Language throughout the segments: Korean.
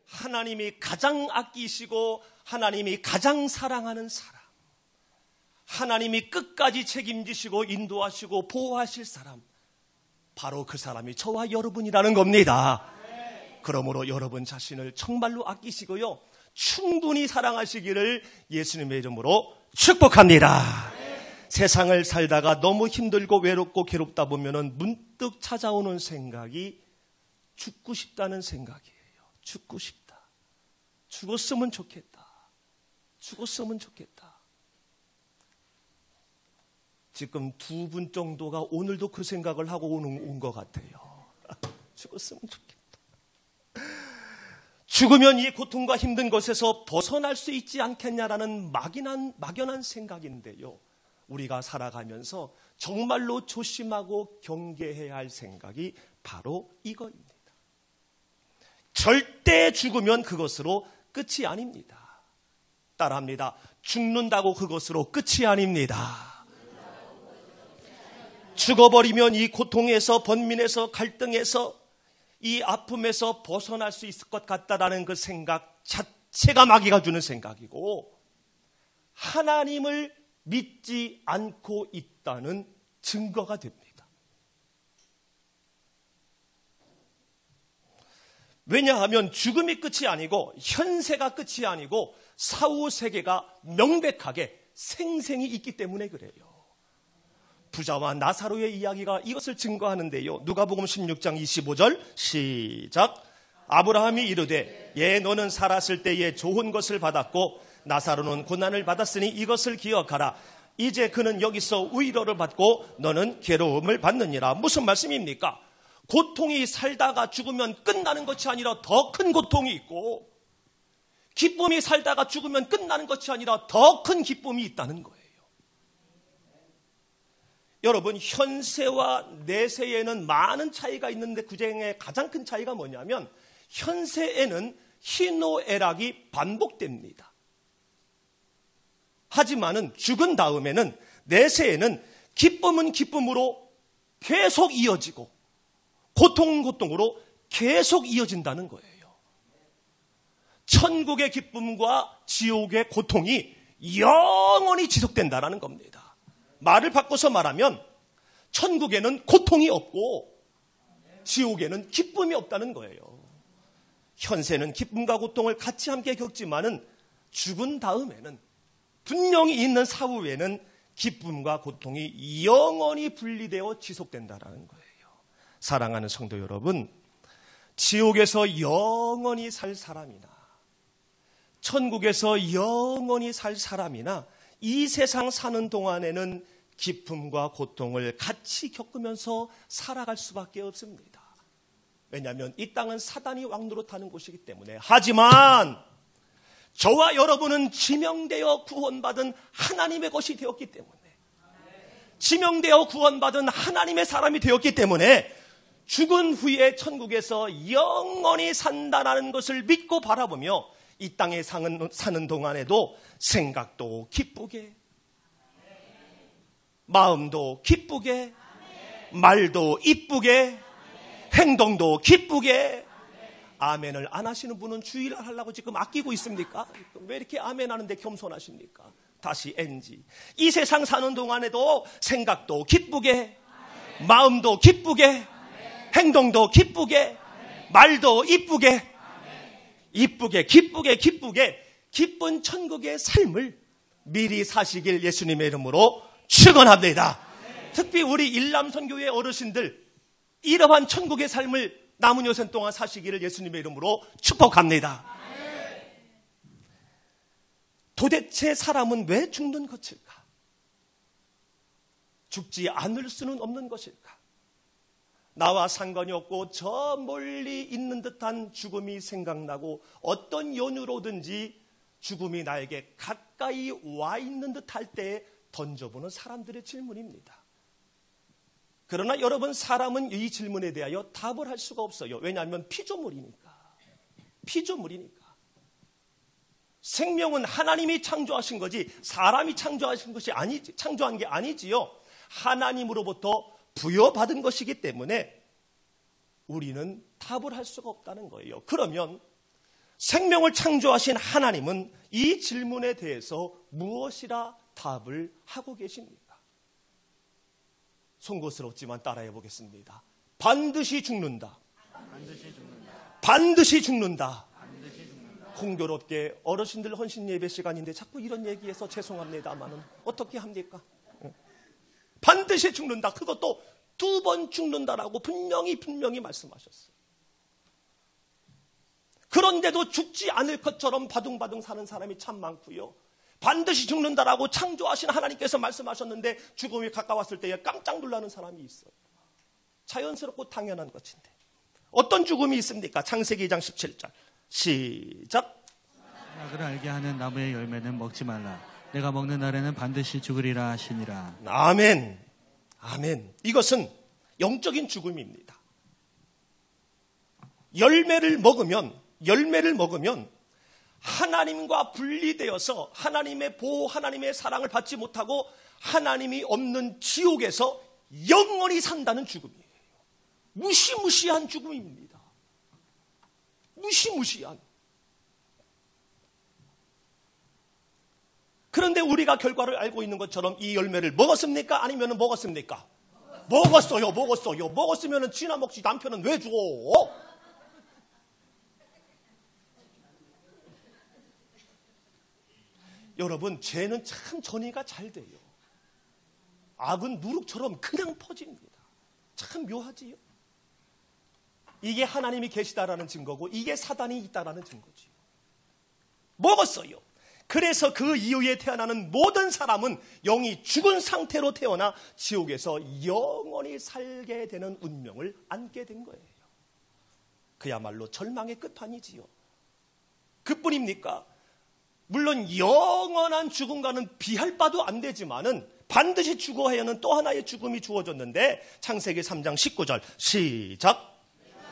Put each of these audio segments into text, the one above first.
하나님이 가장 아끼시고 하나님이 가장 사랑하는 사람, 하나님이 끝까지 책임지시고 인도하시고 보호하실 사람, 바로 그 사람이 저와 여러분이라는 겁니다. 그러므로 여러분 자신을 정말로 아끼시고요, 충분히 사랑하시기를 예수님의 이름으로 축복합니다. 세상을 살다가 너무 힘들고 외롭고 괴롭다 보면은 문득 찾아오는 생각이 죽고 싶다는 생각이에요. 죽고 싶다. 죽었으면 좋겠다. 죽었으면 좋겠다. 지금 2분 정도가 오늘도 그 생각을 하고 온 것 같아요. 죽었으면 좋겠다. 죽으면 이 고통과 힘든 것에서 벗어날 수 있지 않겠냐라는 막연한 생각인데요. 우리가 살아가면서 정말로 조심하고 경계해야 할 생각이 바로 이거입니다. 절대 죽으면 그것으로 끝이 아닙니다. 따라합니다. 죽는다고 그것으로 끝이 아닙니다. 죽어버리면 이 고통에서, 번민에서, 갈등에서, 이 아픔에서 벗어날 수 있을 것 같다라는 그 생각 자체가 마귀가 주는 생각이고, 하나님을 믿지 않고 있다는 증거가 됩니다. 왜냐하면 죽음이 끝이 아니고 현세가 끝이 아니고 사후 세계가 명백하게 생생히 있기 때문에 그래요. 부자와 나사로의 이야기가 이것을 증거하는데요. 누가복음 16장 25절 시작. 아브라함이 이르되 예 너는 살았을 때에 좋은 것을 받았고 나사로는 고난을 받았으니 이것을 기억하라. 이제 그는 여기서 위로를 받고 너는 괴로움을 받느니라. 무슨 말씀입니까? 고통이 살다가 죽으면 끝나는 것이 아니라 더 큰 고통이 있고, 기쁨이 살다가 죽으면 끝나는 것이 아니라 더 큰 기쁨이 있다는 거예요. 여러분, 현세와 내세에는 많은 차이가 있는데 그 중에 가장 큰 차이가 뭐냐면, 현세에는 희노애락이 반복됩니다. 하지만은 죽은 다음에는, 내세에는 기쁨은 기쁨으로 계속 이어지고 고통은 고통으로 계속 이어진다는 거예요. 천국의 기쁨과 지옥의 고통이 영원히 지속된다는 겁니다. 말을 바꿔서 말하면 천국에는 고통이 없고 지옥에는 기쁨이 없다는 거예요. 현세는 기쁨과 고통을 같이 함께 겪지만은 죽은 다음에는, 분명히 있는 사후에는 기쁨과 고통이 영원히 분리되어 지속된다는 거예요. 사랑하는 성도 여러분, 지옥에서 영원히 살 사람이나 천국에서 영원히 살 사람이나 이 세상 사는 동안에는 기쁨과 고통을 같이 겪으면서 살아갈 수밖에 없습니다. 왜냐하면 이 땅은 사단이 왕노릇하는 곳이기 때문에. 하지만 저와 여러분은 지명되어 구원받은 하나님의 것이 되었기 때문에, 지명되어 구원받은 하나님의 사람이 되었기 때문에 죽은 후에 천국에서 영원히 산다라는 것을 믿고 바라보며 이 땅에 사는 동안에도 생각도 기쁘게, 마음도 기쁘게, 말도 이쁘게, 행동도 기쁘게. 아멘을 안 하시는 분은 주의를 하려고 지금 아끼고 있습니까? 왜 이렇게 아멘 하는데 겸손하십니까? 다시 NG. 이 세상 사는 동안에도 생각도 기쁘게, 마음도 기쁘게, 행동도 기쁘게, 말도 이쁘게, 이쁘게, 기쁘게, 기쁜 천국의 삶을 미리 사시길 예수님의 이름으로 축원합니다. 특히 우리 일남선교회 어르신들, 이러한 천국의 삶을 남은 여생 동안 사시기를 예수님의 이름으로 축복합니다. 도대체 사람은 왜 죽는 것일까? 죽지 않을 수는 없는 것일까? 나와 상관이 없고 저 멀리 있는 듯한 죽음이 생각나고 어떤 연유로든지 죽음이 나에게 가까이 와 있는 듯할 때에 던져보는 사람들의 질문입니다. 그러나 여러분, 사람은 이 질문에 대하여 답을 할 수가 없어요. 왜냐하면 피조물이니까. 생명은 하나님이 창조하신 거지 사람이 창조한 게 아니지요. 하나님으로부터 부여받은 것이기 때문에 우리는 답을 할 수가 없다는 거예요. 그러면 생명을 창조하신 하나님은 이 질문에 대해서 무엇이라 답을 하고 계십니까? 송구스럽지만 따라해 보겠습니다. 반드시 죽는다. 반드시 죽는다. 공교롭게 어르신들 헌신 예배 시간인데 자꾸 이런 얘기해서 죄송합니다만은 어떻게 합니까? 반드시 죽는다. 그것도 2번 죽는다라고 분명히 말씀하셨어요. 그런데도 죽지 않을 것처럼 바둥바둥 사는 사람이 참 많고요. 반드시 죽는다라고 창조하신 하나님께서 말씀하셨는데 죽음이 가까웠을 때에 깜짝 놀라는 사람이 있어요. 자연스럽고 당연한 것인데 어떤 죽음이 있습니까? 창세기 2장 17절 시작. 악을 알게 하는 나무의 열매는 먹지 말라. 내가 먹는 날에는 반드시 죽으리라 하시니라. 아멘. 아멘. 이것은 영적인 죽음입니다. 열매를 먹으면 하나님과 분리되어서 하나님의 보호, 하나님의 사랑을 받지 못하고 하나님이 없는 지옥에서 영원히 산다는 죽음이에요. 무시무시한 죽음입니다. 무시무시한. 그런데 우리가 결과를 알고 있는 것처럼 이 열매를 먹었습니까? 아니면 먹었습니까? 먹었어요. 먹었으면 지나 먹지 남편은 왜 죽어? 여러분, 죄는 참 전이가 잘 돼요. 악은 누룩처럼 그냥 퍼집니다. 참 묘하지요. 이게 하나님이 계시다라는 증거고 이게 사단이 있다라는 증거지요. 먹었어요. 그래서 그 이후에 태어나는 모든 사람은 영이 죽은 상태로 태어나 지옥에서 영원히 살게 되는 운명을 안게 된 거예요. 그야말로 절망의 끝판이지요. 그뿐입니까? 물론 영원한 죽음과는 비할 바도 안 되지만은 반드시 죽어야 하는 또 하나의 죽음이 주어졌는데 창세기 3장 19절 시작.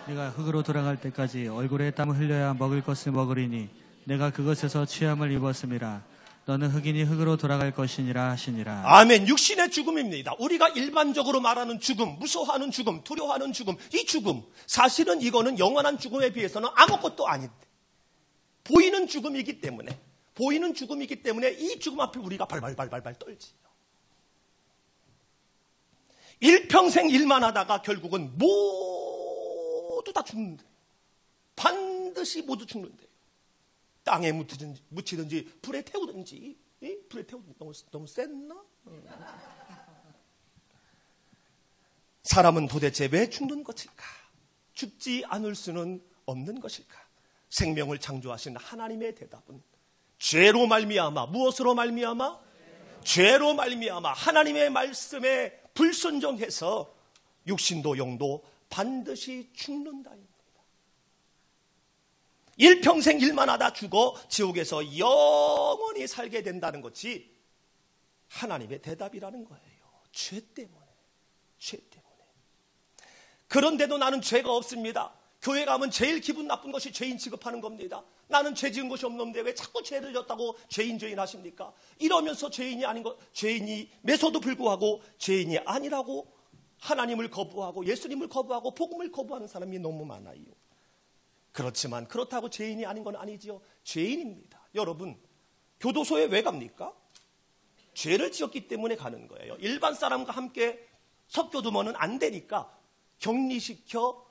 내가 흙으로 돌아갈 때까지 얼굴에 땀을 흘려야 먹을 것을 먹으리니 내가 그것에서 취함을 입었음이라. 너는 흙이니 흙으로 돌아갈 것이니라 하시니라. 아멘. 육신의 죽음입니다. 우리가 일반적으로 말하는 죽음, 무서워하는 죽음, 두려워하는 죽음, 이 죽음, 사실은 이거는 영원한 죽음에 비해서는 아무것도 아닌데 보이는 죽음이기 때문에 이 죽음 앞에 우리가 발발발발 떨지요. 일평생 일만 하다가 결국은 모두 다 죽는데, 반드시 모두 죽는데, 땅에 묻히든지 불에 태우든지. 불에 태우든지 너무 셌나? 사람은 도대체 왜 죽는 것일까? 죽지 않을 수는 없는 것일까? 생명을 창조하신 하나님의 대답은 죄로 말미암아, 무엇으로 말미암아? 죄로 말미암아 하나님의 말씀에 불순종해서 육신도 영도 반드시 죽는다입니다. 일평생 일만 하다 죽어 지옥에서 영원히 살게 된다는 것이 하나님의 대답이라는 거예요. 죄 때문에. 그런데도 나는 죄가 없습니다. 교회 가면 제일 기분 나쁜 것이 죄인 취급하는 겁니다. 나는 죄 지은 것이 없는데 왜 자꾸 죄를 졌다고 죄인 하십니까? 이러면서 죄인임에서도 불구하고 죄인이 아니라고 하나님을 거부하고 예수님을 거부하고 복음을 거부하는 사람이 너무 많아요. 그렇지만 그렇다고 죄인이 아닌 건 아니지요. 죄인입니다. 여러분, 교도소에 왜 갑니까? 죄를 지었기 때문에 가는 거예요. 일반 사람과 함께 섞여두면 안 되니까 격리시켜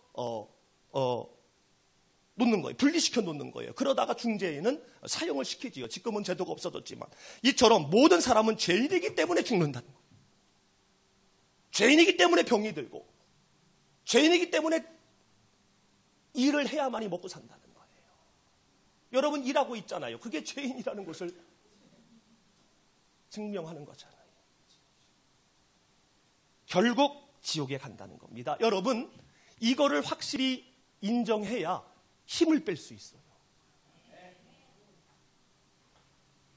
놓는 거예요. 분리시켜 놓는 거예요. 그러다가 중재인은 사형을 시키지요. 지금은 제도가 없어졌지만. 이처럼 모든 사람은 죄인이기 때문에 죽는다는 거예요. 죄인이기 때문에 병이 들고, 죄인이기 때문에 일을 해야만이 먹고 산다는 거예요. 여러분 일하고 있잖아요. 그게 죄인이라는 것을 증명하는 거잖아요. 결국 지옥에 간다는 겁니다. 여러분, 이거를 확실히 인정해야 힘을 뺄 수 있어요.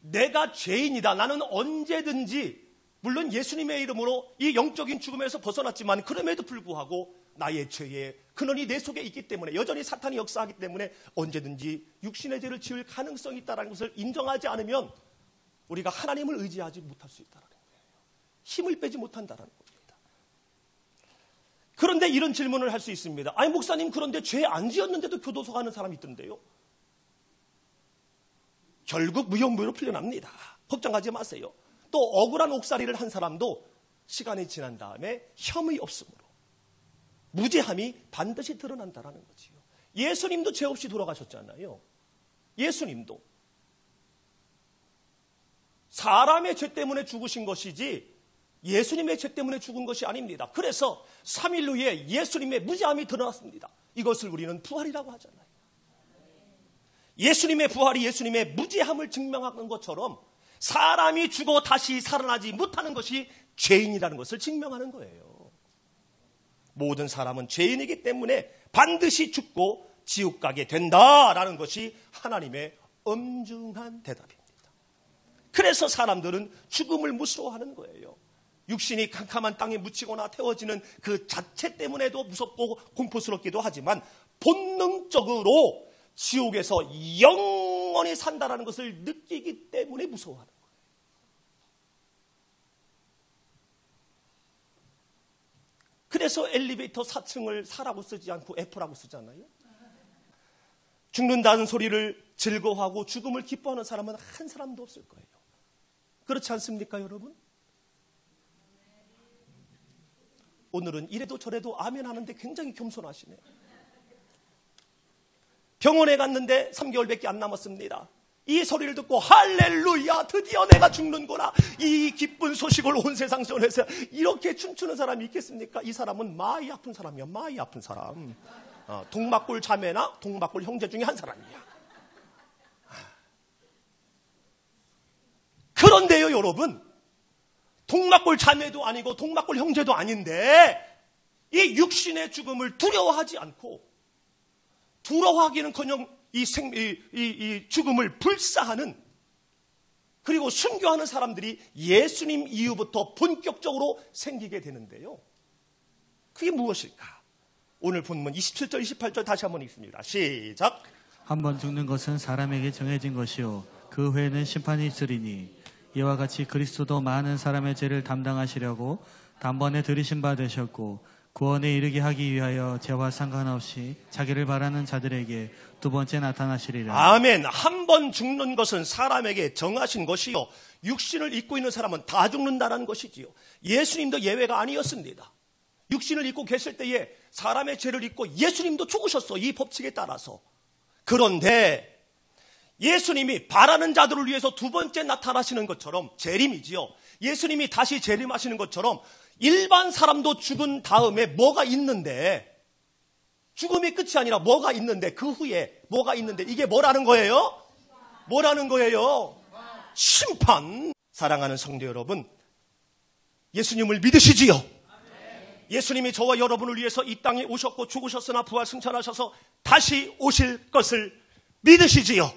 내가 죄인이다. 나는 언제든지, 물론 예수님의 이름으로 이 영적인 죽음에서 벗어났지만 그럼에도 불구하고 나의 죄의 근원이 내 속에 있기 때문에, 여전히 사탄이 역사하기 때문에 언제든지 육신의 죄를 지을 가능성이 있다는 것을 인정하지 않으면 우리가 하나님을 의지하지 못할 수 있다는 거예요. 힘을 빼지 못한다는 겁니다. 그런데 이런 질문을 할 수 있습니다. 아니 목사님, 그런데 죄 안 지었는데도 교도소 가는 사람이 있던데요. 결국 무용무효로 풀려납니다. 걱정하지 마세요. 또 억울한 옥살이를 한 사람도 시간이 지난 다음에 혐의 없음으로 무죄함이 반드시 드러난다는 거지요. 예수님도 죄 없이 돌아가셨잖아요. 예수님도 사람의 죄 때문에 죽으신 것이지 예수님의 죄 때문에 죽은 것이 아닙니다. 그래서 3일 후에 예수님의 무죄함이 드러났습니다. 이것을 우리는 부활이라고 하잖아요. 예수님의 부활이 예수님의 무죄함을 증명하는 것처럼 사람이 죽어 다시 살아나지 못하는 것이 죄인이라는 것을 증명하는 거예요. 모든 사람은 죄인이기 때문에 반드시 죽고 지옥 가게 된다라는 것이 하나님의 엄중한 대답입니다. 그래서 사람들은 죽음을 무서워하는 거예요. 육신이 캄캄한 땅에 묻히거나 태워지는 그 자체 때문에도 무섭고 공포스럽기도 하지만 본능적으로 지옥에서 영원히 산다라는 것을 느끼기 때문에 무서워하는 거예요. 그래서 엘리베이터 4층을 4라고 쓰지 않고 F라고 쓰잖아요. 죽는다는 소리를 즐거워하고 죽음을 기뻐하는 사람은 한 사람도 없을 거예요. 그렇지 않습니까, 여러분? 오늘은 이래도 저래도 아멘 하는데 굉장히 겸손하시네요. 병원에 갔는데 3개월밖에 안 남았습니다. 이 소리를 듣고 할렐루야, 드디어 내가 죽는구나, 이 기쁜 소식을 온 세상 전해서 이렇게 춤추는 사람이 있겠습니까? 이 사람은 마이 아픈 사람이야. 마이 아픈 사람. 동막골 자매나 동막골 형제 중에 한 사람이야. 그런데요, 여러분, 동막골 자매도 아니고 동막골 형제도 아닌데 이 육신의 죽음을 두려워하지 않고, 두려워하기는커녕 이 죽음을 불사하는, 그리고 순교하는 사람들이 예수님 이후부터 본격적으로 생기게 되는데요. 그게 무엇일까? 오늘 본문 27절 28절 다시 한번 읽습니다. 시작. 한 번 죽는 것은 사람에게 정해진 것이요 그 후에는 심판이 있으리니 이와 같이 그리스도도 많은 사람의 죄를 담당하시려고 단번에 들이신 바 되셨고 구원에 이르게 하기 위하여 죄와 상관없이 자기를 바라는 자들에게 두 번째 나타나시리라. 아멘. 한 번 죽는 것은 사람에게 정하신 것이요 육신을 입고 있는 사람은 다 죽는다는 것이지요. 예수님도 예외가 아니었습니다. 육신을 입고 계실 때에 사람의 죄를 입고 예수님도 죽으셨어, 이 법칙에 따라서. 그런데 예수님이 바라는 자들을 위해서 두 번째 나타나시는 것처럼, 재림이지요. 예수님이 다시 재림하시는 것처럼 일반 사람도 죽은 다음에 뭐가 있는데, 죽음이 끝이 아니라 뭐가 있는데, 그 후에 뭐가 있는데, 이게 뭐라는 거예요? 뭐라는 거예요? 심판. 사랑하는 성도 여러분, 예수님을 믿으시지요? 예수님이 저와 여러분을 위해서 이 땅에 오셨고 죽으셨으나 부활 승천하셔서 다시 오실 것을 믿으시지요?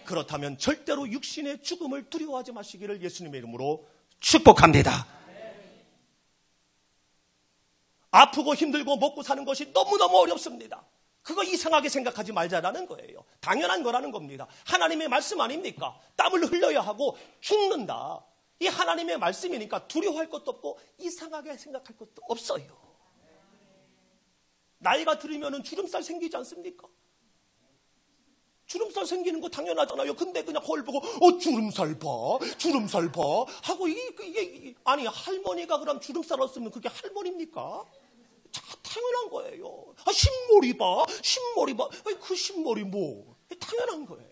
그렇다면 절대로 육신의 죽음을 두려워하지 마시기를 예수님의 이름으로 축복합니다. 아프고 힘들고 먹고 사는 것이 너무너무 어렵습니다. 그거 이상하게 생각하지 말자라는 거예요. 당연한 거라는 겁니다. 하나님의 말씀 아닙니까? 땀을 흘려야 하고 죽는다. 이 하나님의 말씀이니까 두려워할 것도 없고 이상하게 생각할 것도 없어요. 나이가 들으면 주름살 생기지 않습니까? 주름살 생기는 거 당연하잖아요. 근데 그냥 거울 보고 주름살 봐, 주름살 봐 하고 이게 아니, 할머니가 그럼 주름살 없으면 그게 할머니입니까? 당연한 거예요. 흰머리 봐, 흰머리 봐. 그 흰머리 뭐? 당연한 거예요.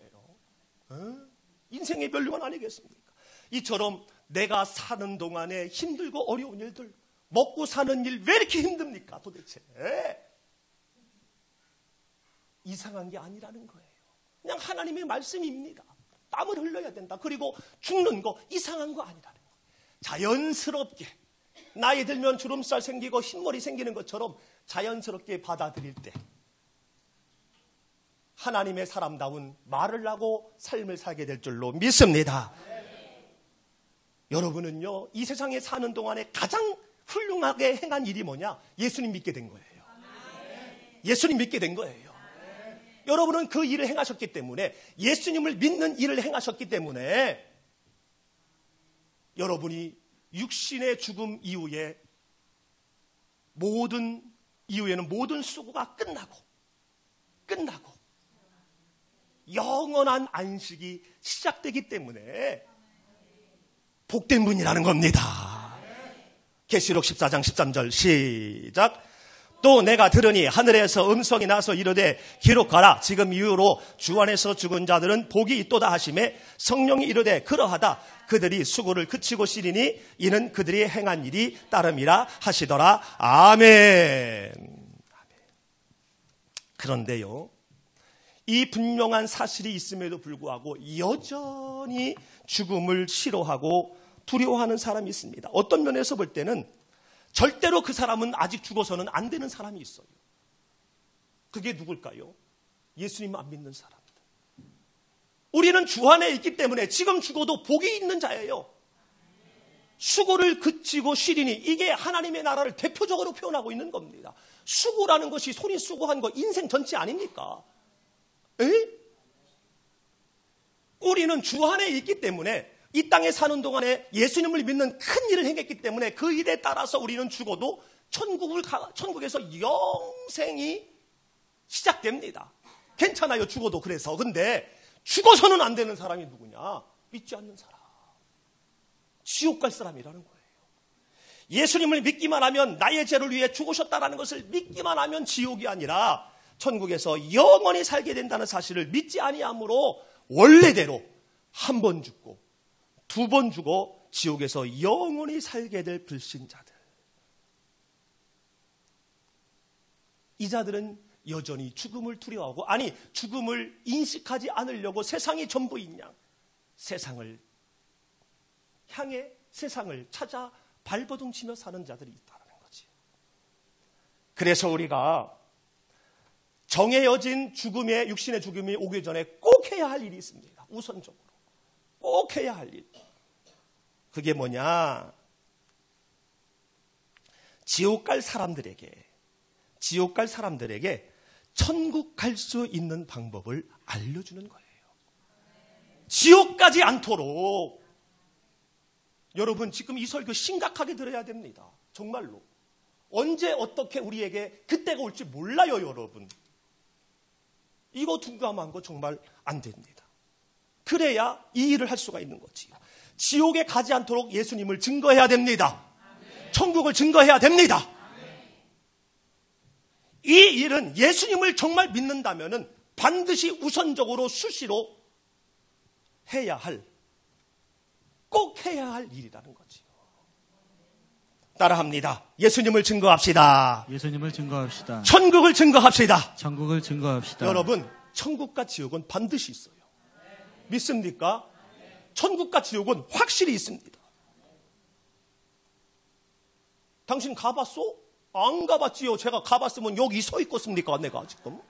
인생의 멸류관 아니겠습니까? 이처럼 내가 사는 동안에 힘들고 어려운 일들, 먹고 사는 일 왜 이렇게 힘듭니까 도대체? 이상한 게 아니라는 거예요. 그냥 하나님의 말씀입니다. 땀을 흘려야 된다. 그리고 죽는 거 이상한 거 아니라는 거예요. 자연스럽게 나이 들면 주름살 생기고 흰머리 생기는 것처럼 자연스럽게 받아들일 때 하나님의 사람다운 말을 하고 삶을 살게 될 줄로 믿습니다. 여러분은요, 이 세상에 사는 동안에 가장 훌륭하게 행한 일이 뭐냐? 예수님 믿게 된 거예요. 예수님 믿게 된 거예요. 여러분은 그 일을 행하셨기 때문에, 예수님을 믿는 일을 행하셨기 때문에 여러분이 육신의 죽음 이후에는 모든 수고가 끝나고 영원한 안식이 시작되기 때문에 복된 분이라는 겁니다. 계시록 14장 13절 시작. 또 내가 들으니 하늘에서 음성이 나서 이르되 기록하라. 지금 이후로 주 안에서 죽은 자들은 복이 있도다 하시매 성령이 이르되 그러하다. 그들이 수고를 그치고 쉬리니 이는 그들이 행한 일이 따름이라 하시더라. 아멘. 그런데요, 이 분명한 사실이 있음에도 불구하고 여전히 죽음을 싫어하고 두려워하는 사람이 있습니다. 어떤 면에서 볼 때는 절대로 그 사람은 아직 죽어서는 안 되는 사람이 있어요. 그게 누굴까요? 예수님 안 믿는 사람이다. 우리는 주 안에 있기 때문에 지금 죽어도 복이 있는 자예요. 수고를 그치고 쉬리니, 이게 하나님의 나라를 대표적으로 표현하고 있는 겁니다. 수고라는 것이 손이 수고한 거 인생 전체 아닙니까? 에? 우리는 주 안에 있기 때문에 이 땅에 사는 동안에 예수님을 믿는 큰 일을 행했기 때문에 그 일에 따라서 우리는 죽어도 천국에서 영생이 시작됩니다. 괜찮아요, 죽어도. 그래서 근데 죽어서는 안 되는 사람이 누구냐? 믿지 않는 사람, 지옥 갈 사람이라는 거예요. 예수님을 믿기만 하면, 나의 죄를 위해 죽으셨다는 것을 믿기만 하면 지옥이 아니라 천국에서 영원히 살게 된다는 사실을 믿지 아니하므로 원래대로 한 번 죽고 두 번 죽어 지옥에서 영원히 살게 될 불신자들, 이 자들은 여전히 죽음을 두려워하고, 아니 죽음을 인식하지 않으려고 세상이 전부인 양 세상을 향해 세상을 찾아 발버둥치며 사는 자들이 있다는 거지. 그래서 우리가 정해진 죽음의, 육신의 죽음이 오기 전에 꼭 해야 할 일이 있습니다. 우선적으로 꼭 해야 할 일. 그게 뭐냐? 지옥 갈 사람들에게 천국 갈 수 있는 방법을 알려주는 거예요. 지옥 가지 않도록. 여러분, 지금 이 설교 심각하게 들어야 됩니다. 정말로. 언제 어떻게 우리에게 그때가 올지 몰라요, 여러분. 이거 둔감한 거 정말 안 됩니다. 그래야 이 일을 할 수가 있는 거지요. 지옥에 가지 않도록 예수님을 증거해야 됩니다. 천국을 증거해야 됩니다. 이 일은 예수님을 정말 믿는다면은 반드시 우선적으로 수시로 꼭 해야 할 일이라는 거지요. 따라합니다. 예수님을 증거합시다. 예수님을 증거합시다. 천국을 증거합시다. 천국을 증거합시다. 여러분, 천국과 지옥은 반드시 있어요. 믿습니까? 천국과 지옥은 확실히 있습니다. 당신 가봤어? 안 가봤지요. 제가 가봤으면 여기 서 있겠습니까? 내가 지금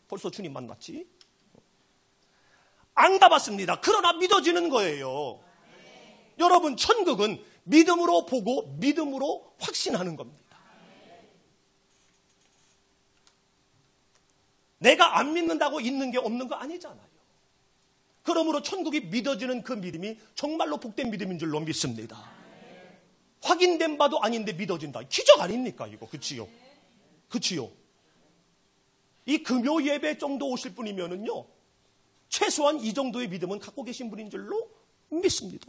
벌써 주님 만났지. 안 가봤습니다. 그러나 믿어지는 거예요. 여러분, 천국은 믿음으로 보고 믿음으로 확신하는 겁니다. 내가 안 믿는다고 있는 게 없는 거 아니잖아요. 그러므로 천국이 믿어지는 그 믿음이 정말로 복된 믿음인 줄로 믿습니다. 확인된 바도 아닌데 믿어진다. 기적 아닙니까 이거? 그치요? 이 금요 예배 정도 오실 분이면은요, 최소한 이 정도의 믿음은 갖고 계신 분인 줄로 믿습니다.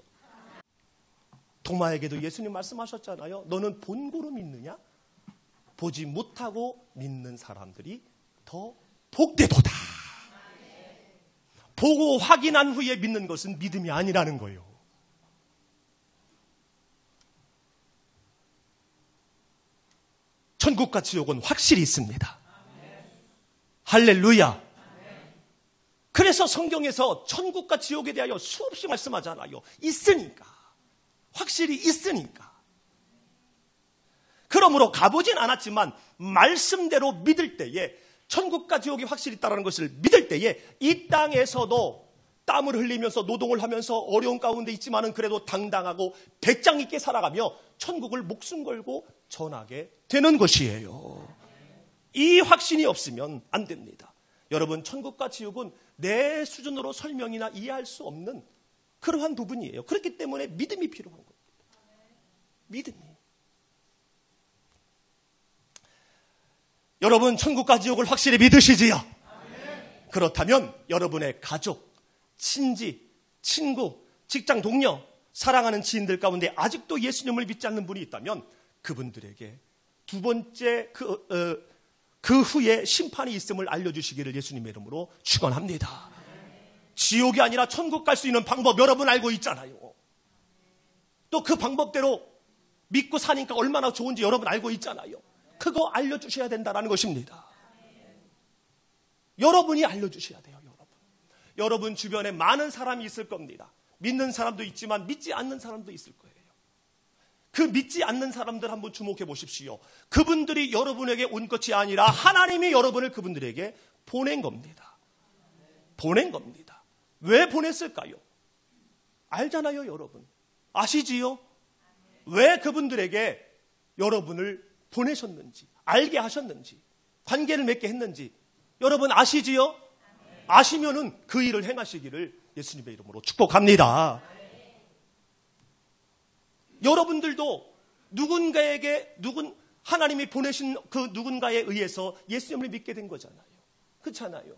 도마에게도 예수님 말씀하셨잖아요. 너는 본고로 믿느냐? 보지 못하고 믿는 사람들이 더 복되도다. 보고 확인한 후에 믿는 것은 믿음이 아니라는 거예요. 천국과 지옥은 확실히 있습니다. 할렐루야. 그래서 성경에서 천국과 지옥에 대하여 수없이 말씀하잖아요. 있으니까. 확실히 있으니까. 그러므로 가보진 않았지만 말씀대로 믿을 때에, 천국과 지옥이 확실히 있다는 것을 믿을 때에 이 땅에서도 땀을 흘리면서 노동을 하면서 어려운 가운데 있지만은 그래도 당당하고 배짱 있게 살아가며 천국을 목숨 걸고 전하게 되는 것이에요. 이 확신이 없으면 안 됩니다. 여러분, 천국과 지옥은 내 수준으로 설명이나 이해할 수 없는 그러한 부분이에요. 그렇기 때문에 믿음이 필요한 겁니다. 믿음이. 여러분, 천국과 지옥을 확실히 믿으시지요? 그렇다면 여러분의 가족, 친지, 친구, 직장 동료, 사랑하는 지인들 가운데 아직도 예수님을 믿지 않는 분이 있다면 그분들에게 두 번째 그 후에 심판이 있음을 알려주시기를 예수님의 이름으로 축원합니다. 지옥이 아니라 천국 갈 수 있는 방법 여러분 알고 있잖아요. 또 그 방법대로 믿고 사니까 얼마나 좋은지 여러분 알고 있잖아요. 그거 알려주셔야 된다는 것입니다. 여러분이 알려주셔야 돼요. 여러분 주변에 많은 사람이 있을 겁니다. 믿는 사람도 있지만 믿지 않는 사람도 있을 거예요. 그 믿지 않는 사람들 한번 주목해 보십시오. 그분들이 여러분에게 온 것이 아니라 하나님이 여러분을 그분들에게 보낸 겁니다. 보낸 겁니다. 왜 보냈을까요? 알잖아요, 여러분. 아시지요? 왜 그분들에게 여러분을 보내셨는지, 알게 하셨는지, 관계를 맺게 했는지 여러분 아시지요? 아시면은 그 일을 행하시기를 예수님의 이름으로 축복합니다. 여러분들도 하나님이 보내신 그 누군가에 의해서 예수님을 믿게 된 거잖아요. 그렇잖아요.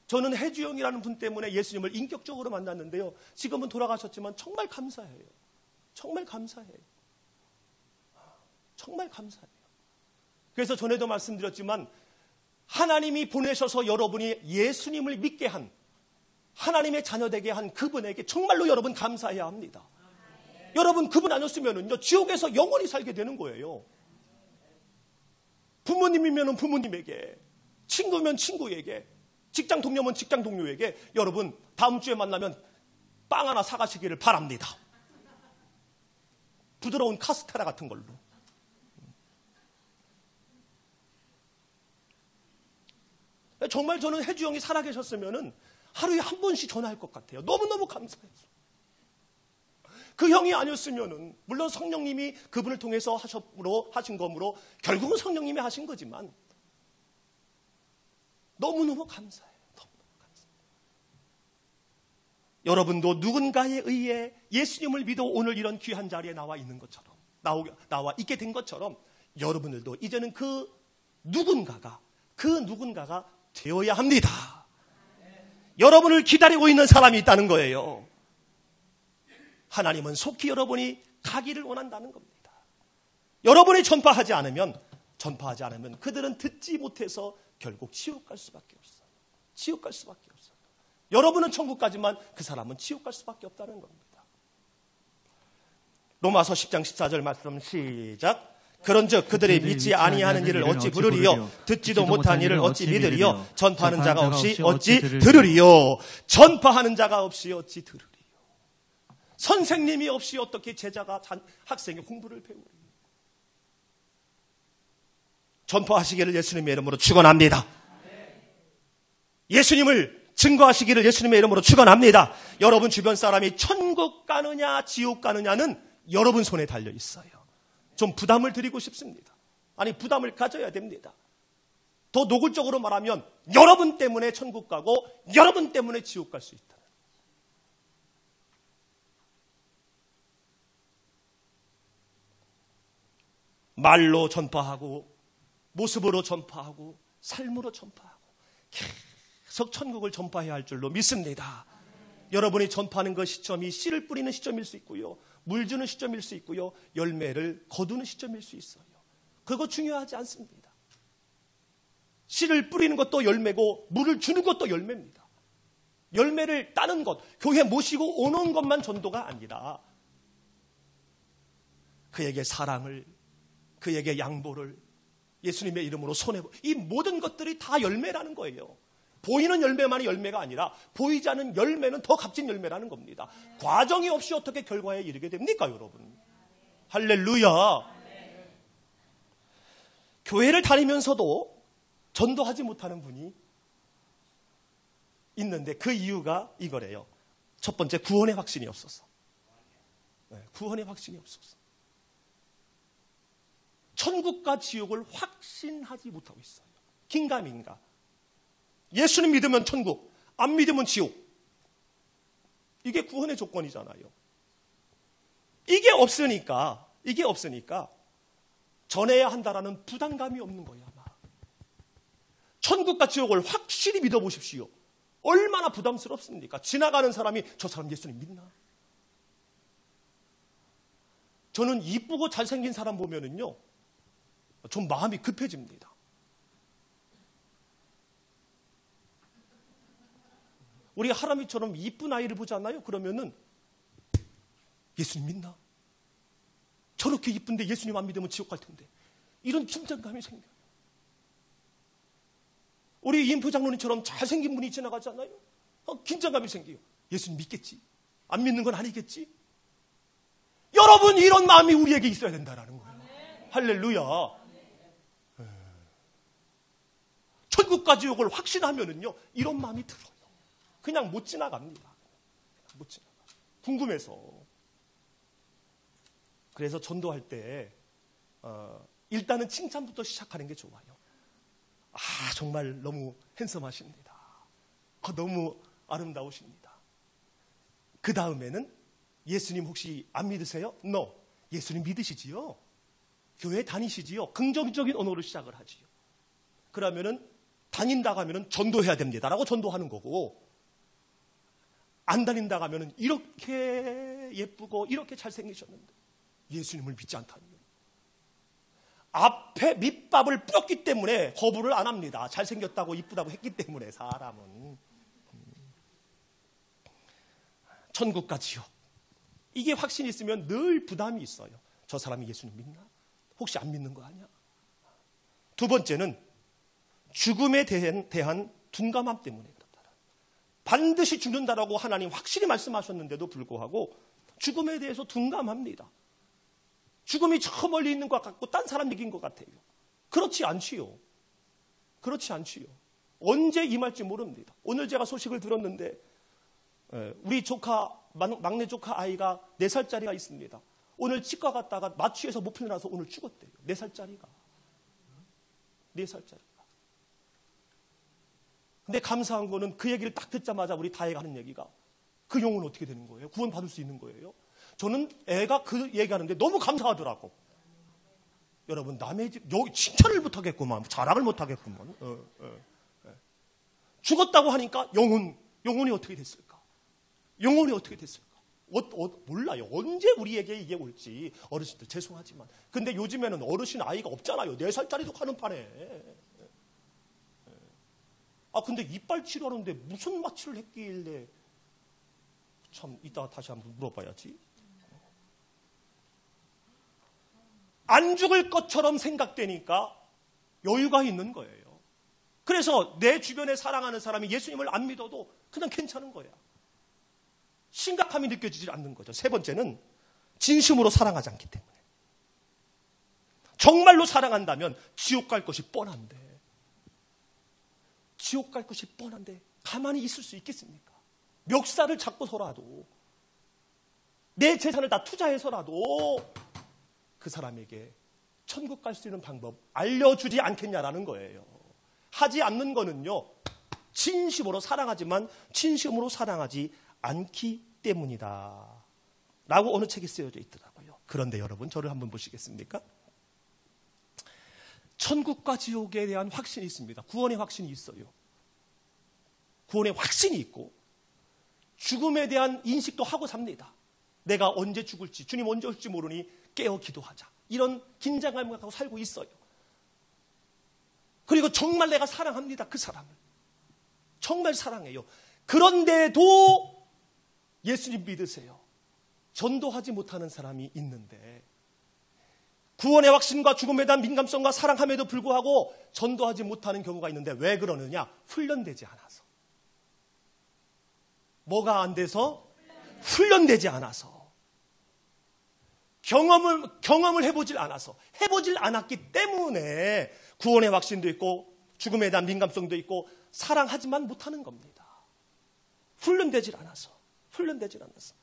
저는 해주영이라는 분 때문에 예수님을 인격적으로 만났는데요. 지금은 돌아가셨지만 정말 감사해요. 정말 감사해요. 정말 감사해요. 그래서 전에도 말씀드렸지만 하나님이 보내셔서 여러분이 예수님을 믿게 한, 하나님의 자녀되게 한 그분에게 정말로 여러분 감사해야 합니다. 여러분 그분 아니었으면은요 지옥에서 영원히 살게 되는 거예요. 부모님이면 부모님에게, 친구면 친구에게, 직장 동료면 직장 동료에게 여러분 다음 주에 만나면 빵 하나 사가시기를 바랍니다. 부드러운 카스테라 같은 걸로. 정말 저는 혜주 형이 살아계셨으면은 하루에 한 번씩 전화할 것 같아요. 너무너무 감사해서. 그 형이 아니었으면은 물론 성령님이 그분을 통해서 하신 거므로 결국은 성령님이 하신 거지만 너무너무 감사해요. 너무너무 감사해요. 여러분도 누군가에 의해 예수님을 믿어 오늘 이런 귀한 자리에 나와 있는 것처럼 나와 있게 된 것처럼 여러분들도 이제는 그 누군가가 되어야 합니다. 여러분을 기다리고 있는 사람이 있다는 거예요. 하나님은 속히 여러분이 가기를 원한다는 겁니다. 여러분이 전파하지 않으면 그들은 듣지 못해서 결국 지옥 갈 수밖에 없어요. 지옥 갈 수밖에 없어요. 여러분은 천국 가지만 그 사람은 지옥 갈 수밖에 없다는 겁니다. 로마서 10장 14절 말씀 시작. 그런즉 그들이 믿지 아니하는 일을 어찌 부르리요? 듣지도 못한 일을 어찌 믿으리요? 전파하는 자가 없이 어찌 들으리요? 전파하는 자가 없이 어찌 들으리요? 선생님이 없이 어떻게 제자가 학생의 공부를 배우리요? 전파하시기를 예수님의 이름으로 축원합니다. 예수님을 증거하시기를 예수님의 이름으로 축원합니다. 여러분 주변 사람이 천국 가느냐 지옥 가느냐는 여러분 손에 달려 있어요. 좀 부담을 드리고 싶습니다. 아니 부담을 가져야 됩니다. 더 노골적으로 말하면 여러분 때문에 천국 가고 여러분 때문에 지옥 갈 수 있다. 말로 전파하고 모습으로 전파하고 삶으로 전파하고 계속 천국을 전파해야 할 줄로 믿습니다. 여러분이 전파하는 그 시점이 씨를 뿌리는 시점일 수 있고요. 물 주는 시점일 수 있고요. 열매를 거두는 시점일 수 있어요. 그거 중요하지 않습니다. 씨를 뿌리는 것도 열매고 물을 주는 것도 열매입니다. 열매를 따는 것, 교회 모시고 오는 것만 전도가 아니라 그에게 사랑을, 그에게 양보를 예수님의 이름으로 이 모든 것들이 다 열매라는 거예요. 보이는 열매만이 열매가 아니라 보이지 않는 열매는 더 값진 열매라는 겁니다. 과정이 없이 어떻게 결과에 이르게 됩니까, 여러분? 할렐루야. 교회를 다니면서도 전도하지 못하는 분이 있는데 그 이유가 이거래요. 첫 번째, 구원의 확신이 없어서. 구원의 확신이 없어서. 천국과 지옥을 확신하지 못하고 있어요. 긴가민가. 예수님 믿으면 천국, 안 믿으면 지옥. 이게 구원의 조건이잖아요. 이게 없으니까 전해야 한다라는 부담감이 없는 거야. 아마. 천국과 지옥을 확실히 믿어보십시오. 얼마나 부담스럽습니까? 지나가는 사람이 저 사람 예수님 믿나? 저는 이쁘고 잘생긴 사람 보면은요, 좀 마음이 급해집니다. 우리 하람이처럼 이쁜 아이를 보잖아요. 그러면은 예수님 믿나? 저렇게 이쁜데 예수님 안 믿으면 지옥 갈 텐데. 이런 긴장감이 생겨요. 우리 임 부장로님처럼 잘생긴 분이 지나가잖아요. 긴장감이 생겨요. 예수님 믿겠지? 안 믿는 건 아니겠지? 여러분, 이런 마음이 우리에게 있어야 된다는 거예요. 할렐루야. 천국과 지옥을 확신하면은요, 이런 마음이 들어요. 그냥 못 지나갑니다. 못 지나가. 궁금해서. 그래서 전도할 때 일단은 칭찬부터 시작하는 게 좋아요. 아, 정말 너무 핸섬하십니다. 너무 아름다우십니다. 그 다음에는 예수님 혹시 안 믿으세요? No. 예수님 믿으시지요? 교회 다니시지요? 긍정적인 언어로 시작을 하지요. 그러면은 다닌다고 하면은 전도해야 됩니다. 라고 전도하는 거고, 안 다닌다고 하면은 이렇게 예쁘고 이렇게 잘생기셨는데 예수님을 믿지 않다니요. 앞에 밑밥을 뿌렸기 때문에 거부를 안 합니다. 잘생겼다고 이쁘다고 했기 때문에 사람은. 천국과 지옥. 이게 확신이 있으면 늘 부담이 있어요. 저 사람이 예수님 믿나? 혹시 안 믿는 거 아니야? 두 번째는 죽음에 대한 둔감함 때문에 그렇다. 반드시 죽는다라고 하나님 확실히 말씀하셨는데도 불구하고 죽음에 대해서 둔감합니다. 죽음이 저 멀리 있는 것 같고 딴 사람 얘기인 것 같아요. 그렇지 않지요. 그렇지 않지요. 언제 임할지 모릅니다. 오늘 제가 소식을 들었는데 우리 조카, 막내 조카 아이가 4살짜리가 있습니다. 오늘 치과 갔다가 마취해서 못 풀려나서 오늘 죽었대요. 4살짜리가. 4살짜리가. 근데 감사한 거는 그 얘기를 딱 듣자마자 우리 다혜가 하는 얘기가, 그 영혼은 어떻게 되는 거예요? 구원받을 수 있는 거예요? 저는 애가 그 얘기하는데 너무 감사하더라고. 여러분, 남의 집, 여기 칭찬을 못하겠구만. 자랑을 못하겠구만. 죽었다고 하니까 영혼이 어떻게 됐을까? 영혼이 어떻게 됐을까? 몰라요. 언제 우리에게 이게 올지. 어르신들 죄송하지만. 근데 요즘에는 어르신 아이가 없잖아요. 4살짜리도 가는 판에. 근데 이빨 치료하는데 무슨 마취를 했길래. 참, 이따가 다시 한번 물어봐야지. 안 죽을 것처럼 생각되니까 여유가 있는 거예요. 그래서 내 주변에 사랑하는 사람이 예수님을 안 믿어도 그냥 괜찮은 거야. 심각함이 느껴지지 않는 거죠. 세 번째는 진심으로 사랑하지 않기 때문에. 정말로 사랑한다면 지옥 갈 것이 뻔한데, 지옥 갈 것이 뻔한데 가만히 있을 수 있겠습니까? 멱살을 잡고서라도, 내 재산을 다 투자해서라도 그 사람에게 천국 갈 수 있는 방법 알려주지 않겠냐라는 거예요. 하지 않는 거는요, 진심으로 사랑하지만 진심으로 사랑하지 않기 때문이다 라고 어느 책에 쓰여져 있더라고요. 그런데 여러분, 저를 한번 보시겠습니까? 천국과 지옥에 대한 확신이 있습니다. 구원의 확신이 있어요. 구원의 확신이 있고 죽음에 대한 인식도 하고 삽니다. 내가 언제 죽을지, 주님 언제 올지 모르니 깨어 기도하자. 이런 긴장감을 갖고 살고 있어요. 그리고 정말 내가 사랑합니다. 그 사람을. 정말 사랑해요. 그런데도 예수님 믿으세요. 전도하지 못하는 사람이 있는데, 구원의 확신과 죽음에 대한 민감성과 사랑함에도 불구하고 전도하지 못하는 경우가 있는데, 왜 그러느냐? 훈련되지 않아서. 뭐가 안 돼서? 훈련되지 않아서. 경험을 해보질 않아서. 해보질 않았기 때문에 구원의 확신도 있고 죽음에 대한 민감성도 있고 사랑하지만 못하는 겁니다. 훈련되질 않아서. 훈련되질 않아서.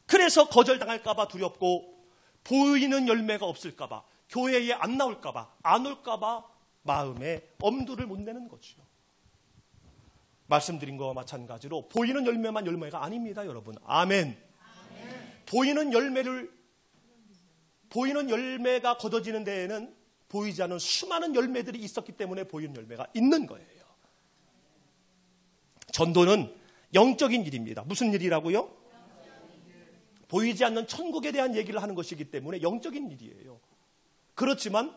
그래서 거절당할까봐 두렵고, 보이는 열매가 없을까봐, 교회에 안 나올까봐, 안 올까봐 마음에 엄두를 못 내는 거죠. 말씀드린 거와 마찬가지로 보이는 열매만 열매가 아닙니다, 여러분. 아멘. 보이는 열매가 거둬지는 데에는 보이지 않는 수많은 열매들이 있었기 때문에 보이는 열매가 있는 거예요. 전도는 영적인 일입니다. 무슨 일이라고요? 보이지 않는 천국에 대한 얘기를 하는 것이기 때문에 영적인 일이에요. 그렇지만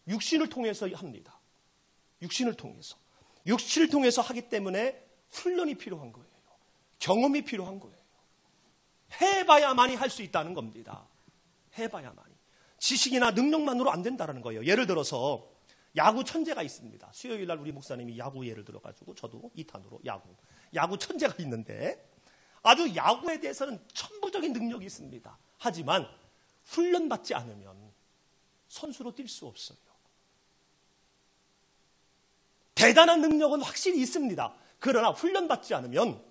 육신을 통해서 합니다. 육신을 통해서 하기 때문에 훈련이 필요한 거예요. 경험이 필요한 거예요. 해봐야만이 할 수 있다는 겁니다. 해봐야만이. 지식이나 능력만으로 안 된다는 거예요. 예를 들어서 야구 천재가 있습니다. 수요일 날 우리 목사님이 야구 예를 들어가지고 저도 2탄으로 야구 천재가 있는데 아주 야구에 대해서는 천부적인 능력이 있습니다. 하지만 훈련받지 않으면 선수로 뛸 수 없어요. 대단한 능력은 확실히 있습니다. 그러나 훈련받지 않으면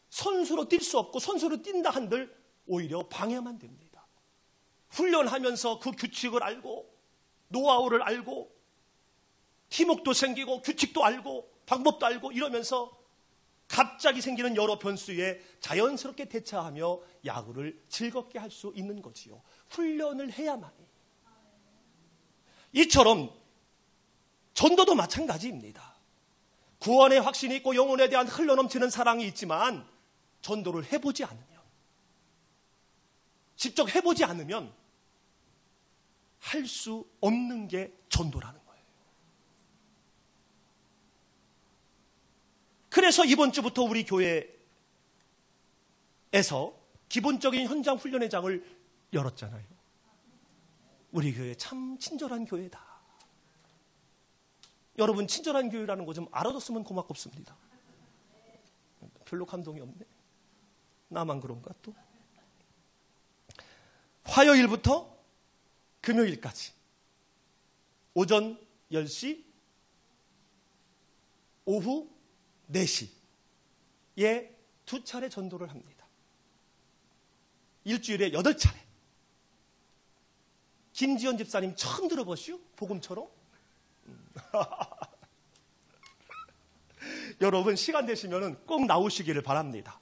선수로 뛸 수 없고 선수로 뛴다 한들 오히려 방해만 됩니다. 훈련하면서 그 규칙을 알고 노하우를 알고 팀워크도 생기고 규칙도 알고 방법도 알고 이러면서 갑자기 생기는 여러 변수에 자연스럽게 대처하며 야구를 즐겁게 할 수 있는 거지요. 훈련을 해야만이. 이처럼 전도도 마찬가지입니다. 구원의 확신이 있고 영혼에 대한 흘러넘치는 사랑이 있지만 전도를 해보지 않으면, 직접 해보지 않으면 할 수 없는 게 전도라는 거예요. 그래서 이번 주부터 우리 교회에서 기본적인 현장 훈련의 장을 열었잖아요. 우리 교회 참 친절한 교회다. 여러분 친절한 교회라는 거 좀 알아줬으면 고맙습니다. 별로 감동이 없네. 나만 그런가 또. 화요일부터 금요일까지 오전 10시, 오후 4시에 2차례 전도를 합니다. 일주일에 8차례. 김지연 집사님 처음 들어보시오? 복음처럼? 여러분 시간 되시면 꼭 나오시기를 바랍니다.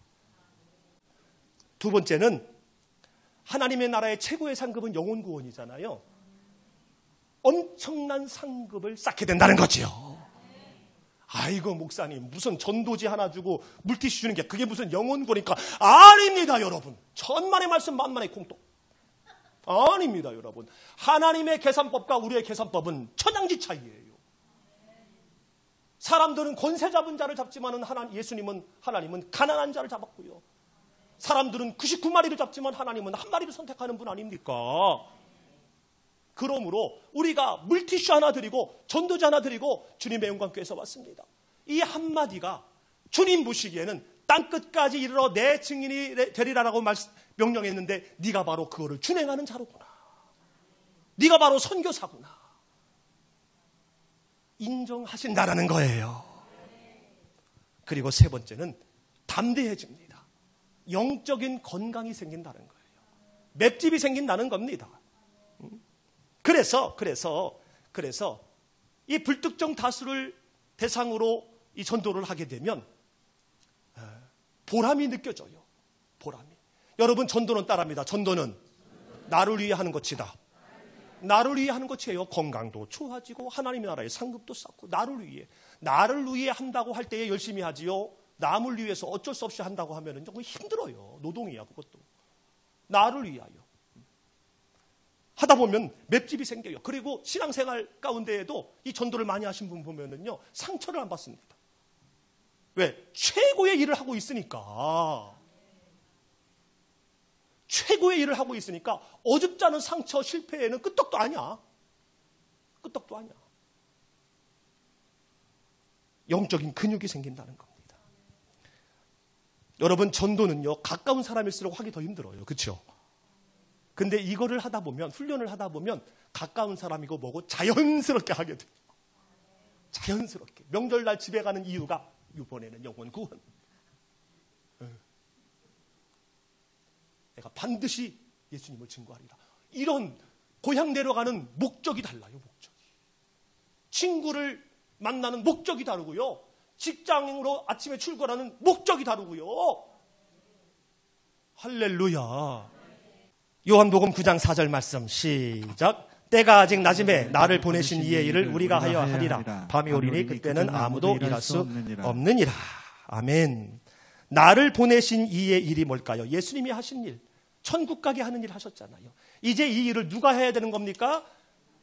두 번째는 하나님의 나라의 최고의 상급은 영혼 구원이잖아요. 엄청난 상급을 쌓게 된다는 거지요. 아이고 목사님 무슨 전도지 하나 주고 물티슈 주는 게 그게 무슨 영혼 구원이니까 아닙니다 여러분. 천만의 말씀 만만의 공통. 아닙니다 여러분. 하나님의 계산법과 우리의 계산법은 천양지 차이예요. 사람들은 권세 잡은 자를 잡지만 하나님은 가난한 자를 잡았고요. 사람들은 99마리를 잡지만 하나님은 한 마리를 선택하는 분 아닙니까? 그러므로 우리가 물티슈 하나 드리고 전도자 하나 드리고 주님의 영광교회에서 왔습니다. 이 한마디가 주님 보시기에는 땅끝까지 이르러 내 증인이 되리라라고 명령했는데 네가 바로 그거를 준행하는 자로구나. 네가 바로 선교사구나. 인정하신다라는 거예요. 그리고 세 번째는 담대해집니다. 영적인 건강이 생긴다는 거예요. 맷집이 생긴다는 겁니다. 그래서 이 불특정 다수를 대상으로 이 전도를 하게 되면 보람이 느껴져요. 보람이. 여러분 전도는 따라합니다. 전도는 나를 위해 하는 것이다. 나를 위해 하는 것이에요. 건강도 좋아지고 하나님의 나라의 상급도 쌓고 나를 위해 한다고 할 때에 열심히 하지요. 남을 위해서 어쩔 수 없이 한다고 하면 조금 힘들어요. 노동이야 그것도. 나를 위하여. 하다 보면 맷집이 생겨요. 그리고 신앙생활 가운데에도 이 전도를 많이 하신 분 보면은요 상처를 안 받습니다. 왜? 최고의 일을 하고 있으니까. 최고의 일을 하고 있으니까 어줍지 않은 상처 실패에는 끄떡도 아니야. 끄떡도 아니야. 영적인 근육이 생긴다는 겁니다. 여러분 전도는요 가까운 사람일수록 하기 더 힘들어요. 그렇죠? 근데 이거를 하다 보면 훈련을 하다 보면 가까운 사람이고 뭐고 자연스럽게 하게 돼요. 자연스럽게. 명절날 집에 가는 이유가 이번에는 영혼 구원. 내가 반드시 예수님을 증거하리라. 이런 고향 내려가는 목적이 달라요. 목적이. 친구를 만나는 목적이 다르고요. 직장으로 아침에 출근하는 목적이 다르고요. 할렐루야. 요한복음 9장 4절 말씀 시작. 때가 아직 낮음에 나를 보내신 이의 일을 우리가 하여 하리라. 밤이 오리니 그때는 아무도 일할 수 없느니라. 아멘. 나를 보내신 이의 일이 뭘까요? 예수님이 하신 일, 천국 가게 하는 일 하셨잖아요. 이제 이 일을 누가 해야 되는 겁니까?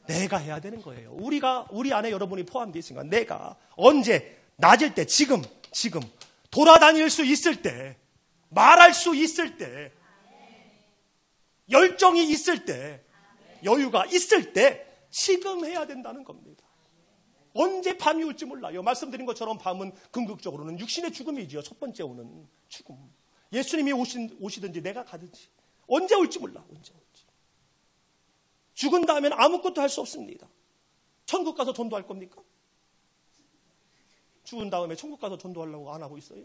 내가 해야 되는 거예요. 우리 안에 여러분이 포함되어 있으니까 내가 언제 낮을 때, 지금 돌아다닐 수 있을 때, 말할 수 있을 때, 열정이 있을 때, 여유가 있을 때 지금 해야 된다는 겁니다. 언제 밤이 올지 몰라요. 말씀드린 것처럼 밤은 궁극적으로는 육신의 죽음이지요. 첫 번째 오는 죽음. 예수님이 오시든지 내가 가든지 언제 올지 몰라. 언제 올지. 죽은 다음에는 아무것도 할 수 없습니다. 천국 가서 전도할 겁니까? 죽은 다음에 천국 가서 전도하려고 안 하고 있어요?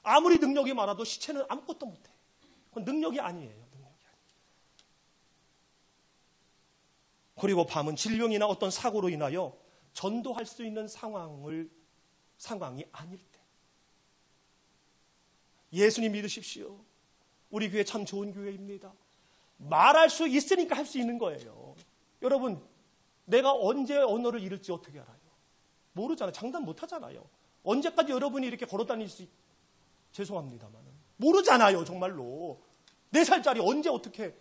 아무리 능력이 많아도 시체는 아무것도 못해. 그건 능력이 아니에요. 그리고 밤은 질병이나 어떤 사고로 인하여 전도할 수 있는 상황이 아닐 때. 예수님 믿으십시오. 우리 교회 참 좋은 교회입니다. 말할 수 있으니까 할 수 있는 거예요. 여러분, 내가 언제 언어를 잃을지 어떻게 알아요? 모르잖아요. 장담 못 하잖아요. 언제까지 여러분이 이렇게 걸어 다닐 수 죄송합니다만 모르잖아요. 정말로 4살짜리 언제 어떻게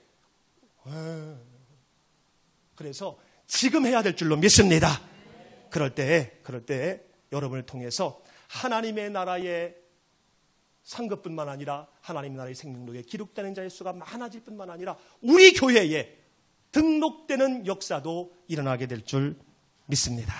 그래서 지금 해야 될 줄로 믿습니다. 그럴 때 여러분을 통해서 하나님의 나라의 상급뿐만 아니라 하나님의 나라의 생명록에 기록되는 자의 수가 많아질 뿐만 아니라 우리 교회에 등록되는 역사도 일어나게 될 줄 믿습니다.